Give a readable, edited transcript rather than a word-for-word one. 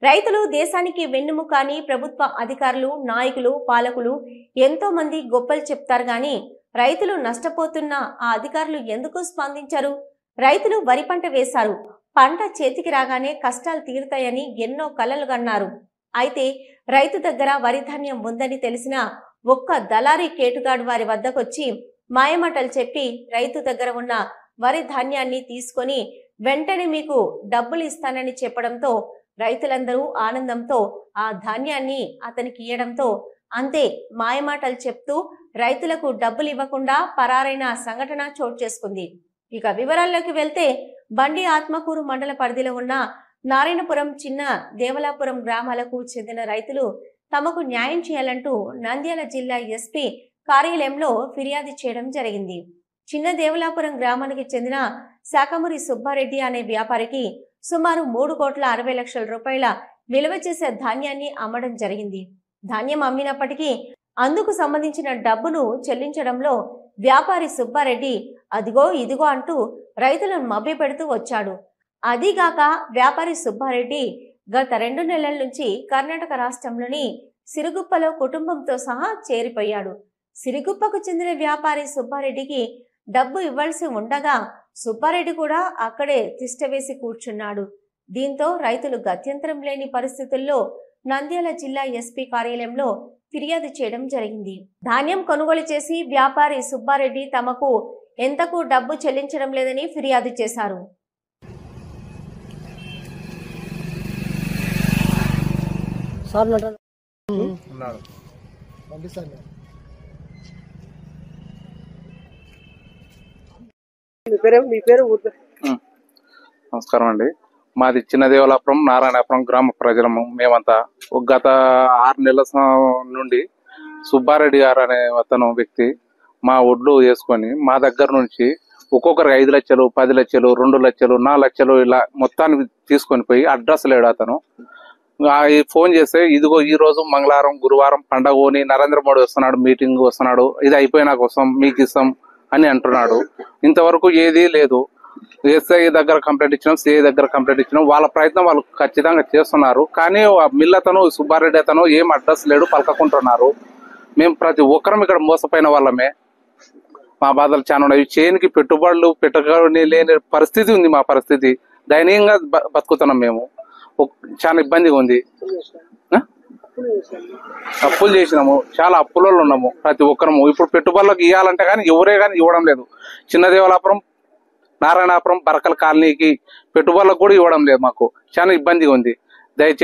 రైతులు దేశానికి వెన్నుముక అని ప్రభుత్వ అధికారులు, నాయకులు, పాలకులు ఎంతో మంది గొప్పలు చెప్తారు గాని రైతులు నష్టపోతున్న ఆ అధికారులు ఎందుకు స్పందించరు? రైతులు వరి పంట వేశారు. పంట చేతికి రాగానే కష్టాలు తీరుతాయని ఎన్నో కలలు కన్నారు. అయితే రైతు దగ్గర వరి ధాన్యం ఉందని తెలిసినా ఒక్క దళారీ కేటుగాడు వారి వద్దకొచ్చి మాయమాటలు చెప్పి రైతు దగ్గర ఉన్న వరి ధాన్యాన్ని తీసుకొని వెంటనే మీకు డబ్బులు ఇస్తానని చెప్పడంతో రైతులందరూ ఆనందంతో ఆ ధాన్యాన్ని అతనికి ఇయ్యడంతో అంతే మాయమాటలు చెప్తూ రైతులకు డబ్బులు ఇవ్వకుండా పరారైన సంఘటన చోటు చేసుకుంది. ఇక వివరాల్లోకి వెళ్తే బండి ఆత్మకూరు మండల పరిధిలో ఉన్న నారాయణపురం, చిన్న దేవలాపురం గ్రామాలకు చెందిన రైతులు తమకు న్యాయం చేయాలంటూ నంద్యాల జిల్లా ఎస్పీ కార్యాలయంలో ఫిర్యాదు చేయడం జరిగింది. చిన్న దేవలాపురం గ్రామానికి చెందిన శాఖమూరి సుబ్బారెడ్డి అనే వ్యాపారికి సుమారు 3,60,00,000 రూపాయల విలువ చేసే ధాన్యాన్ని అమ్మడం జరిగింది. ధాన్యం అమ్మినప్పటికీ అందుకు సంబంధించిన డబ్బును చెల్లించడంలో వ్యాపారి సుబ్బారెడ్డి అదిగో ఇదిగో అంటూ రైతులను మభ్యపెడుతూ వచ్చాడు. అదీగాక వ్యాపారి సుబ్బారెడ్డి గత 2 నెలల నుంచి కర్ణాటక రాష్ట్రంలోని సిరుగుప్పలో కుటుంబంతో సహా చేరిపోయాడు. సిరుగుప్పకు చెందిన వ్యాపారి సుబ్బారెడ్డికి డబ్బు ఇవ్వాల్సి ఉండగా సుబ్బారెడ్డి కూడా అక్కడే తిష్టవేసి కూర్చున్నాడు. దీంతో రైతులు గత్యంతరం లేని పరిస్థితుల్లో నంద్యాల జిల్లా ఎస్పీ కార్యాలయంలో ఫిర్యాదు చేయడం జరిగింది. ధాన్యం కొనుగోలు చేసి వ్యాపారి సుబ్బారెడ్డి తమకు ఎంతకు డబ్బు చెల్లించడం లేదని ఫిర్యాదు చేశారు. నమస్కారం అండి. మాది చిన్న దేవలాపురం, నారాయణపురం గ్రామ ప్రజలము. మేమంతా గత 6 నెలల నుండి సుబ్బారెడ్డి గారు అనే అతను వ్యక్తి మా ఒడ్లు వేసుకొని మా దగ్గర నుంచి ఒక్కొక్కరికి 5 లక్షలు, 10 లక్షలు, 2 లక్షలు, 4 లక్షలు ఇలా మొత్తాన్ని తీసుకొని పోయి అడ్రస్ లేడు అతను. ఫోన్ చేస్తే ఇదిగో ఈ రోజు మంగళవారం, గురువారం పండగని నరేంద్ర మోడీ వస్తున్నాడు, మీటింగ్ వస్తున్నాడు, ఇది అయిపోయినాక వస్తాం మీకు ఇస్తాం అని అంటున్నాడు. ఇంతవరకు ఏదీ లేదు. ఎస్ఐ దగ్గర కంప్లైంట్ ఇచ్చినాం, సిఐ దగ్గర కంప్లైంట్ ఇచ్చినాం. వాళ్ళ ప్రయత్నం వాళ్ళు ఖచ్చితంగా చేస్తున్నారు. కానీ మిల్ అతను సుబ్బారెడ్డి అతను ఏం అడ్రస్ లేడు, పలకకుంటున్నారు. మేము ప్రతి ఒక్కరం ఇక్కడ మోసపోయిన వాళ్ళమే. మా బాధలు చాలా ఉన్నాయి. చేనికి పెట్టుబడులు పెట్టని లేని పరిస్థితి ఉంది. మా పరిస్థితి దయనీయంగా బతుకుతున్నాం. మేము చాలా ఇబ్బందిగా ఉంది. అప్పులు చేసినాము, చాలా అప్పులలో ఉన్నాము ప్రతి ఒక్కరము. ఇప్పుడు పెట్టుబడులకు ఇవ్వాలంటే కానీ ఎవరే కానీ ఇవ్వడం లేదు. చిన్న దేవలాపురం, నారాయణాపురం, బరకల కాలనీకి పెట్టుబడులకు కూడా ఇవ్వడం లేదు. మాకు చాలా ఇబ్బందిగా ఉంది. దయచేసి